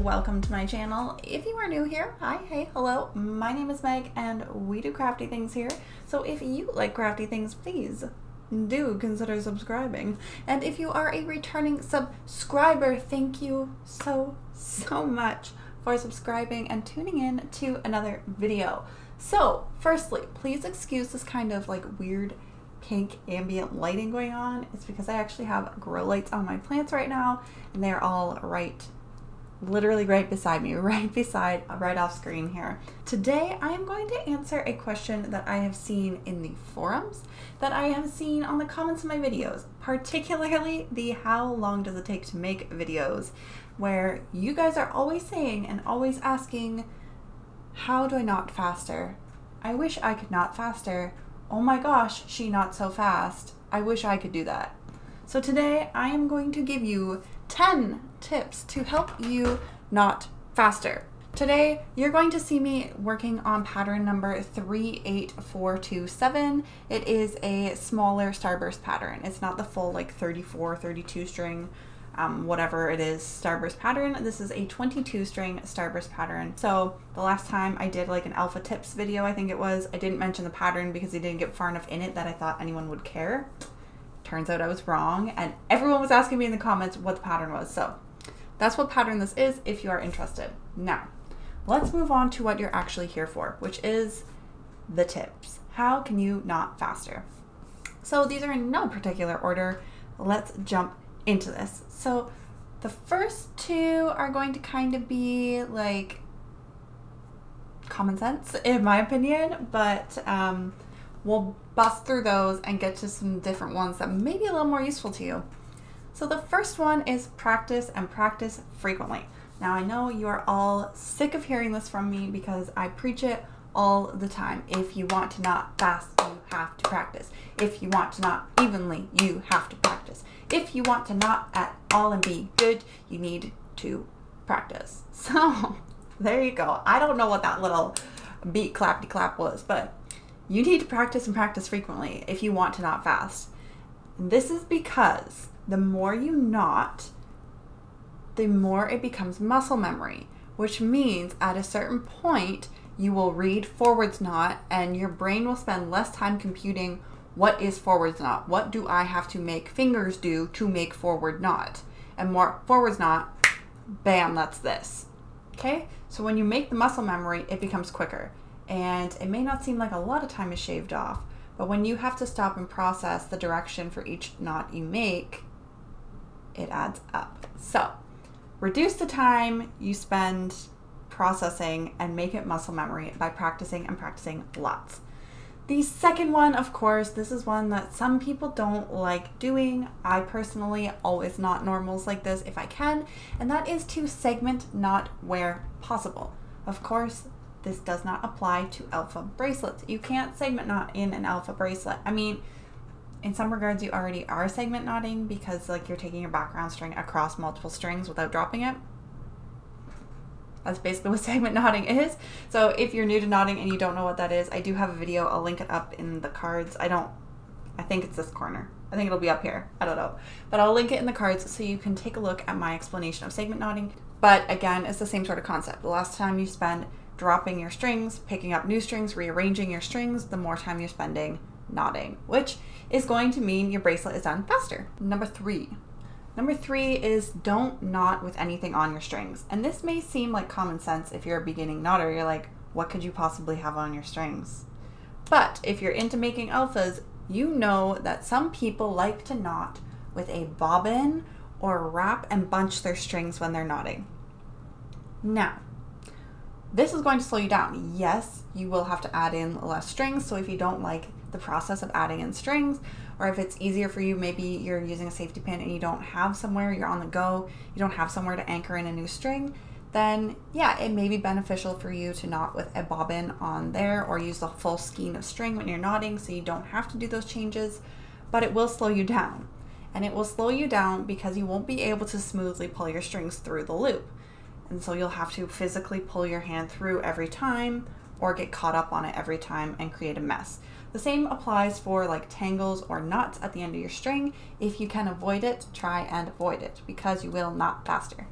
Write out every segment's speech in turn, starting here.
welcome to my channel. If you are new here, hi, hey, hello, my name is Meg and we do crafty things here. So if you like crafty things, please do consider subscribing. And if you are a returning subscriber, thank you so much for subscribing and tuning in to another video. So firstly, please excuse this kind of like weird pink ambient lighting going on. It's because I actually have grow lights on my plants right now and they're all literally right beside me, right off screen here. Today I am going to answer a question that I have seen in the forums, that I have seen on the comments of my videos, particularly the how long does it take to make videos, where you guys are always saying and always asking, how do I knot faster? I wish I could knot faster. Oh my gosh, she knots so fast. I wish I could do that. So today I am going to give you 10 tips to help you knot faster. Today you're going to see me working on pattern number 38427. It is a smaller starburst pattern. It's not the full like 34, 32 string, whatever it is, starburst pattern. This is a 22 string starburst pattern. So the last time I did like an alpha tips video, I think it was, I didn't mention the pattern because I didn't get far enough in it that I thought anyone would care. Turns out I was wrong and everyone was asking me in the comments what the pattern was. So that's what pattern this is if you are interested. Now, let's move on to what you're actually here for, which is the tips. How can you knot faster? So these are in no particular order. Let's jump into this. So the first two are going to kind of be like common sense in my opinion, but we'll bust through those and get to some different ones that may be a little more useful to you. So the first one is practice and practice frequently. Now I know you are all sick of hearing this from me because I preach it all the time. If you want to knot fast, you have to practice. If you want to knot evenly, you have to practice. If you want to knot at all and be good, you need to practice. So there you go. I don't know what that little beat clappy clap was, but you need to practice and practice frequently if you want to knot fast. And this is because the more you knot, the more it becomes muscle memory, which means at a certain point, you will read forwards knot and your brain will spend less time computing what is forwards knot? What do I have to make fingers do to make forward knot? And more forwards knot, bam, that's this. Okay? So when you make the muscle memory, it becomes quicker. And it may not seem like a lot of time is shaved off, but when you have to stop and process the direction for each knot you make, it adds up. So reduce the time you spend processing and make it muscle memory by practicing and practicing lots. The second one, of course, this is one that some people don't like doing. I personally always knot normals like this if I can, and that is to segment knot where possible. Of course, this does not apply to alpha bracelets. You can't segment knot in an alpha bracelet. I mean, in some regards you already are segment knotting because like you're taking your background string across multiple strings without dropping it. That's basically what segment knotting is. So if you're new to knotting and you don't know what that is, I do have a video. I'll link it up in the cards. I think it's this corner. I think it'll be up here. I don't know. But I'll link it in the cards so you can take a look at my explanation of segment knotting. But again, it's the same sort of concept. The less time you spend dropping your strings, picking up new strings, rearranging your strings, the more time you're spending knotting, which is going to mean your bracelet is done faster. Number three is don't knot with anything on your strings. And this may seem like common sense if you're a beginning knotter. You're like, what could you possibly have on your strings? But if you're into making alphas, you know that some people like to knot with a bobbin or wrap and bunch their strings when they're knotting. Now, this is going to slow you down. Yes, you will have to add in less strings. So if you don't like the process of adding in strings, or if it's easier for you, maybe you're using a safety pin and you don't have somewhere, you're on the go, you don't have somewhere to anchor in a new string, then yeah, it may be beneficial for you to knot with a bobbin on there or use the full skein of string when you're knotting so you don't have to do those changes, but it will slow you down. And it will slow you down because you won't be able to smoothly pull your strings through the loop. And so you'll have to physically pull your hand through every time or get caught up on it every time and create a mess. The same applies for like tangles or knots at the end of your string. If you can avoid it, try and avoid it because you will knot faster.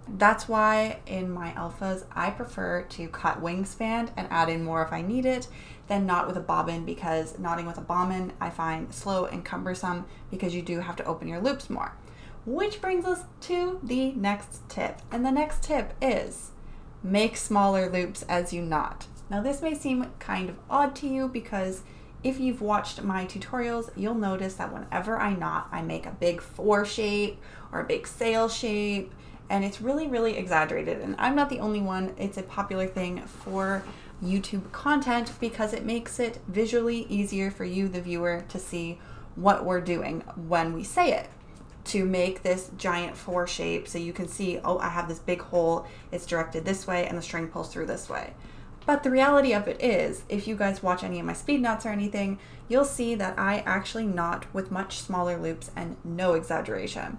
That's why in my alphas, I prefer to cut wingspan and add in more if I need it than knot with a bobbin, because knotting with a bobbin I find slow and cumbersome because you do have to open your loops more. Which brings us to the next tip. And the next tip is make smaller loops as you knot. Now this may seem kind of odd to you because if you've watched my tutorials, you'll notice that whenever I knot, I make a big 4 shape or a big sail shape, and it's really, really exaggerated. And I'm not the only one. It's a popular thing for YouTube content because it makes it visually easier for you, the viewer, to see what we're doing when we say it. To make this giant 4 shape so you can see, oh, I have this big hole, it's directed this way, and the string pulls through this way. But the reality of it is, if you guys watch any of my speed knots or anything, you'll see that I actually knot with much smaller loops and no exaggeration.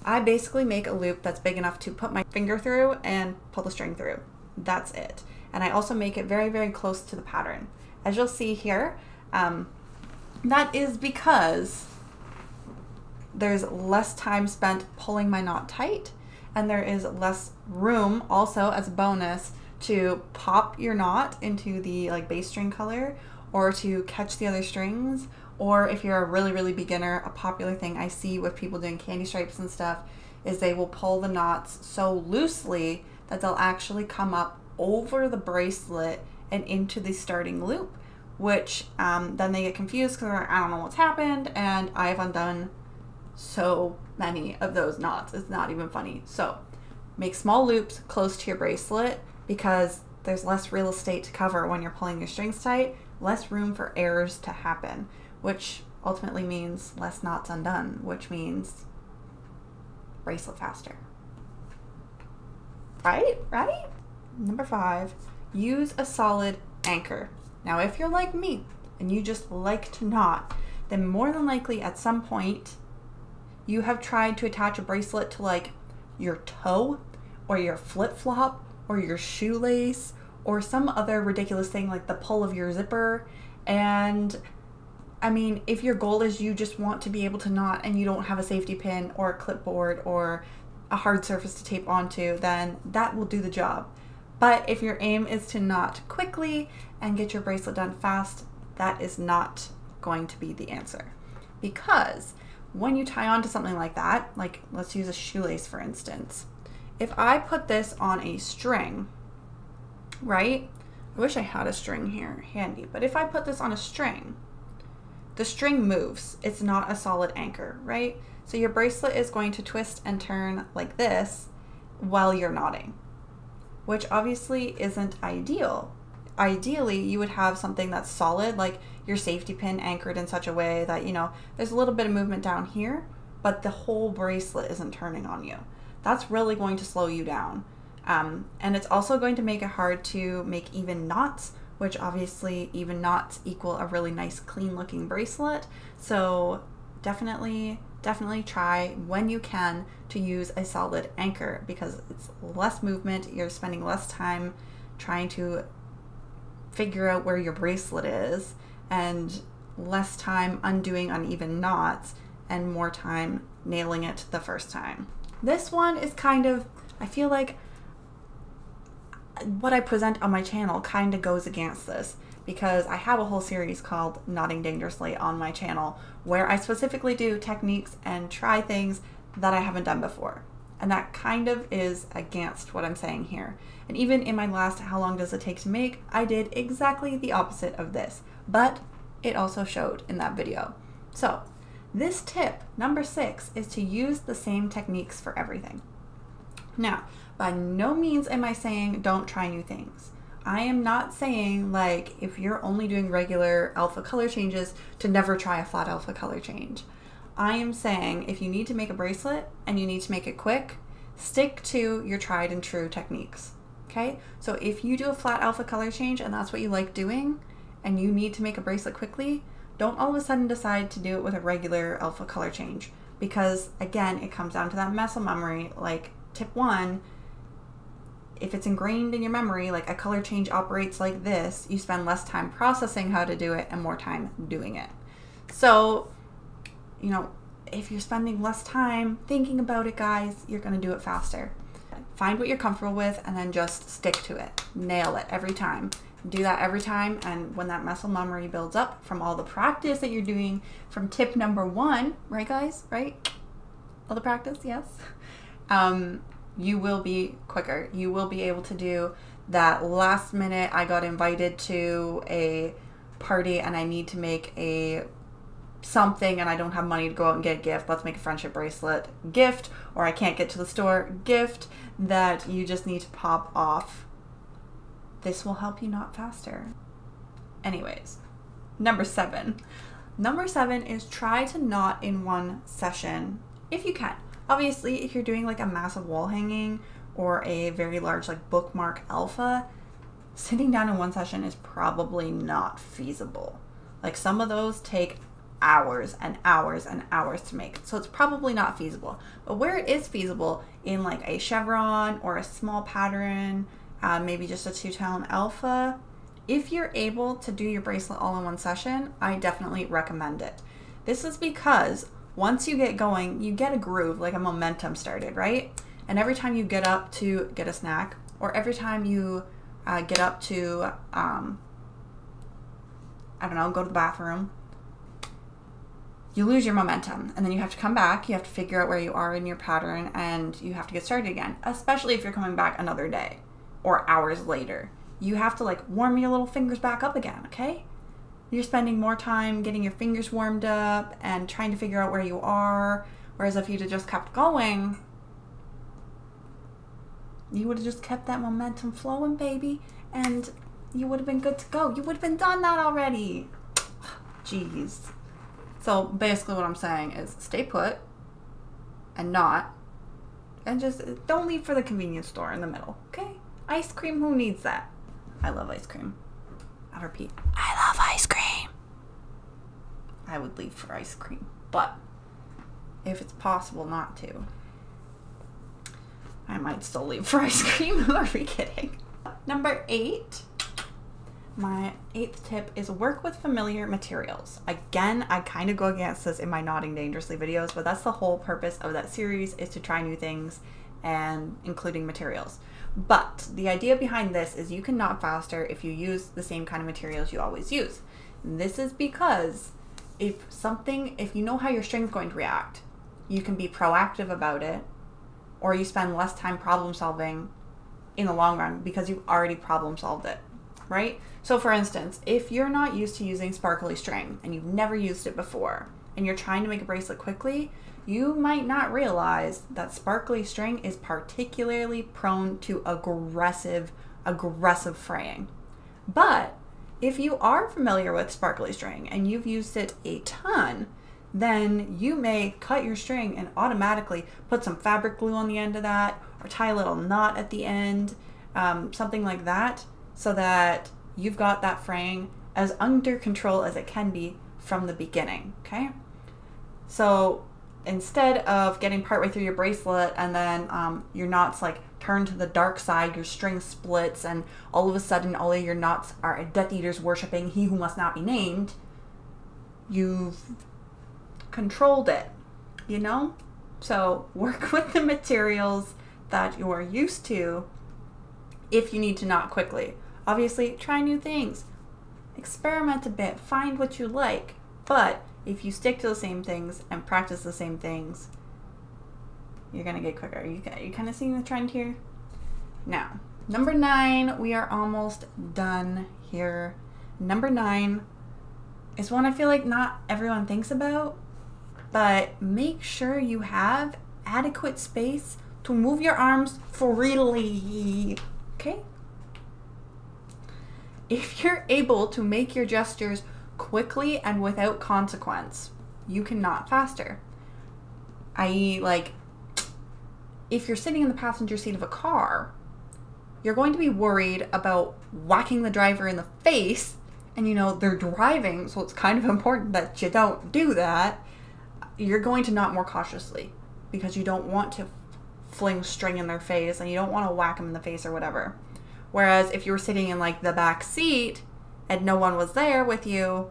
I basically make a loop that's big enough to put my finger through and pull the string through. That's it. And I also make it very, very close to the pattern. As you'll see here, that is because there's less time spent pulling my knot tight, and there is less room also as a bonus to pop your knot into the like base string color, or to catch the other strings, or if you're a really, really beginner, a popular thing I see with people doing candy stripes and stuff is they will pull the knots so loosely that they'll actually come up over the bracelet and into the starting loop, which then they get confused because they're like, I don't know what's happened, and I've undone so many of those knots. It's not even funny. So make small loops close to your bracelet because there's less real estate to cover when you're pulling your strings tight, less room for errors to happen, which ultimately means less knots undone, which means bracelet faster. Right? Number 5, use a solid anchor. Now, if you're like me and you just like to knot, then more than likely at some point you have tried to attach a bracelet to like your toe or your flip-flop or your shoelace or some other ridiculous thing like the pull of your zipper. And I mean, if your goal is you just want to be able to knot and you don't have a safety pin or a clipboard or a hard surface to tape onto, then that will do the job. But if your aim is to knot quickly and get your bracelet done fast, that is not going to be the answer. Because when you tie onto something like that, like let's use a shoelace for instance, if I put this on a string, right? I wish I had a string here handy, but if I put this on a string, the string moves. It's not a solid anchor, right? So your bracelet is going to twist and turn like this while you're knotting, which obviously isn't ideal. Ideally, you would have something that's solid, like your safety pin anchored in such a way that, you know, there's a little bit of movement down here, but the whole bracelet isn't turning on you. That's really going to slow you down. And it's also going to make it hard to make even knots, which obviously even knots equal a really nice clean looking bracelet. So definitely try when you can to use a solid anchor because it's less movement. You're spending less time trying to figure out where your bracelet is and less time undoing uneven knots and more time nailing it the first time. This one is kind of, I feel like what I present on my channel kind of goes against this because I have a whole series called Knotting Dangerously on my channel where I specifically do techniques and try things that I haven't done before. And that kind of is against what I'm saying here. And even in my last How Long Does It Take to Make, I did exactly the opposite of this, but it also showed in that video. So this tip, number 6, is to use the same techniques for everything. Now, by no means am I saying don't try new things. I am not saying like if you're only doing regular alpha color changes to never try a flat alpha color change. I am saying if you need to make a bracelet and you need to make it quick, stick to your tried and true techniques. Okay? So if you do a flat alpha color change and that's what you like doing and you need to make a bracelet quickly, don't all of a sudden decide to do it with a regular alpha color change because again, it comes down to that muscle memory. Like tip 1, if it's ingrained in your memory, like a color change operates like this, you spend less time processing how to do it and more time doing it. So, you know, if you're spending less time thinking about it, guys, you're going to do it faster. Find what you're comfortable with and then just stick to it. Nail it every time. Do that every time, and when that muscle memory builds up from all the practice that you're doing from tip number 1, right guys, right? All the practice, yes. You will be quicker. You will be able to do that last minute, I got invited to a party and I need to make a something and I don't have money to go out and get a gift. Let's make a friendship bracelet gift, or I can't get to the store gift that you just need to pop off. This will help you knot faster. Anyways, number 7. Number 7 is try to knot in one session if you can. Obviously, if you're doing like a massive wall hanging or a very large like bookmark alpha, sitting down in one session is probably not feasible. Like some of those take hours and hours and hours to make. So it's probably not feasible. But where it is feasible in like a chevron or a small pattern, maybe just a 2-tone alpha, if you're able to do your bracelet all in one session, I definitely recommend it. This is because once you get going, you get a groove, like a momentum started, right? And every time you get up to get a snack, or every time you get up to, I don't know, go to the bathroom, you lose your momentum. And then you have to come back, you have to figure out where you are in your pattern, and you have to get started again, especially if you're coming back another day or hours later. You have to like warm your little fingers back up again, okay? You're spending more time getting your fingers warmed up and trying to figure out where you are. Whereas if you'd have just kept going, you would have just kept that momentum flowing, baby, and you would have been good to go. You would have been done that already. Jeez. So basically what I'm saying is stay put and knot, and just don't leave for the convenience store in the middle, okay? Ice cream, who needs that? I love ice cream. I'll repeat. I love ice cream. I would leave for ice cream, but if it's possible not to, I might still leave for ice cream. Who are we kidding? Number 8. My 8th tip is work with familiar materials. Again, I kind of go against this in my Knotting Dangerously videos, but that's the whole purpose of that series, is to try new things and including materials. But the idea behind this is you can knot faster if you use the same kind of materials you always use. This is because if you know how your string's going to react, you can be proactive about it, or you spend less time problem solving in the long run because you've already problem solved it, right? So for instance, if you're not used to using sparkly string and you've never used it before and you're trying to make a bracelet quickly, you might not realize that sparkly string is particularly prone to aggressive fraying. But if you are familiar with sparkly string and you've used it a ton, then you may cut your string and automatically put some fabric glue on the end of that, or tie a little knot at the end, something like that, so that you've got that fraying as under control as it can be from the beginning, okay? So instead of getting partway through your bracelet and then your knots like turn to the dark side, your string splits, and all of a sudden all of your knots are Death Eaters worshiping he who must not be named, you've controlled it, you know? So work with the materials that you're used to if you need to knot quickly. Obviously, try new things, experiment a bit, find what you like, but if you stick to the same things and practice the same things, you're gonna get quicker. You kind of seeing the trend here? Now, number 9, we are almost done here. Number 9 is one I feel like not everyone thinks about, but make sure you have adequate space to move your arms freely, okay? If you're able to make your gestures quickly and without consequence, you can knot faster. I.e., like, if you're sitting in the passenger seat of a car, you're going to be worried about whacking the driver in the face, and you know, they're driving, so it's kind of important that you don't do that. You're going to knot more cautiously because you don't want to fling string in their face and you don't want to whack them in the face or whatever. Whereas if you were sitting in like the back seat and no one was there with you,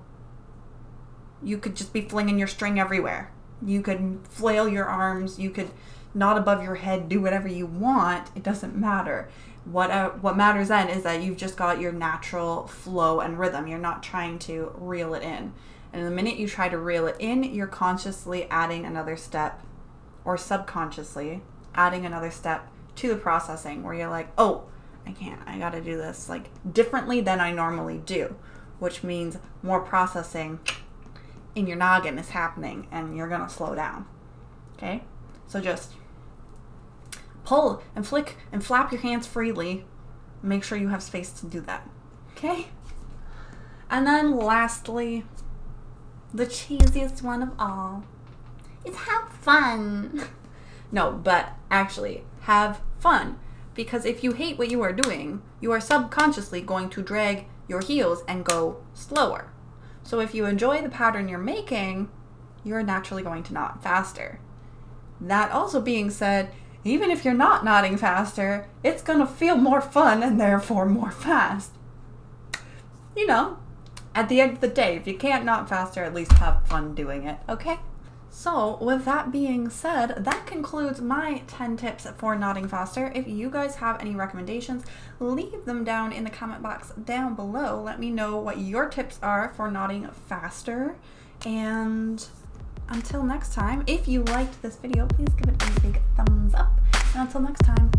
you could just be flinging your string everywhere. You could flail your arms, you could knot above your head, do whatever you want, it doesn't matter. What matters then is that you've just got your natural flow and rhythm. You're not trying to reel it in. And the minute you try to reel it in, you're consciously adding another step, or subconsciously adding another step to the processing, where you're like, oh, I can't, I gotta do this like differently than I normally do, which means more processing in your noggin is happening and you're gonna slow down. Okay? So just pull and flick and flap your hands freely. Make sure you have space to do that. Okay? And then lastly, the cheesiest one of all is have fun. No, but actually have fun. Because if you hate what you are doing, you are subconsciously going to drag your heels and go slower. So if you enjoy the pattern you're making, you're naturally going to knot faster. That also being said, even if you're not knotting faster, it's going to feel more fun and therefore more fast. You know, at the end of the day, if you can't knot faster, at least have fun doing it, okay? So with that being said, that concludes my 10 tips for knotting faster. If you guys have any recommendations, leave them down in the comment box down below. Let me know what your tips are for knotting faster. And until next time, if you liked this video, please give it a big thumbs up. And until next time,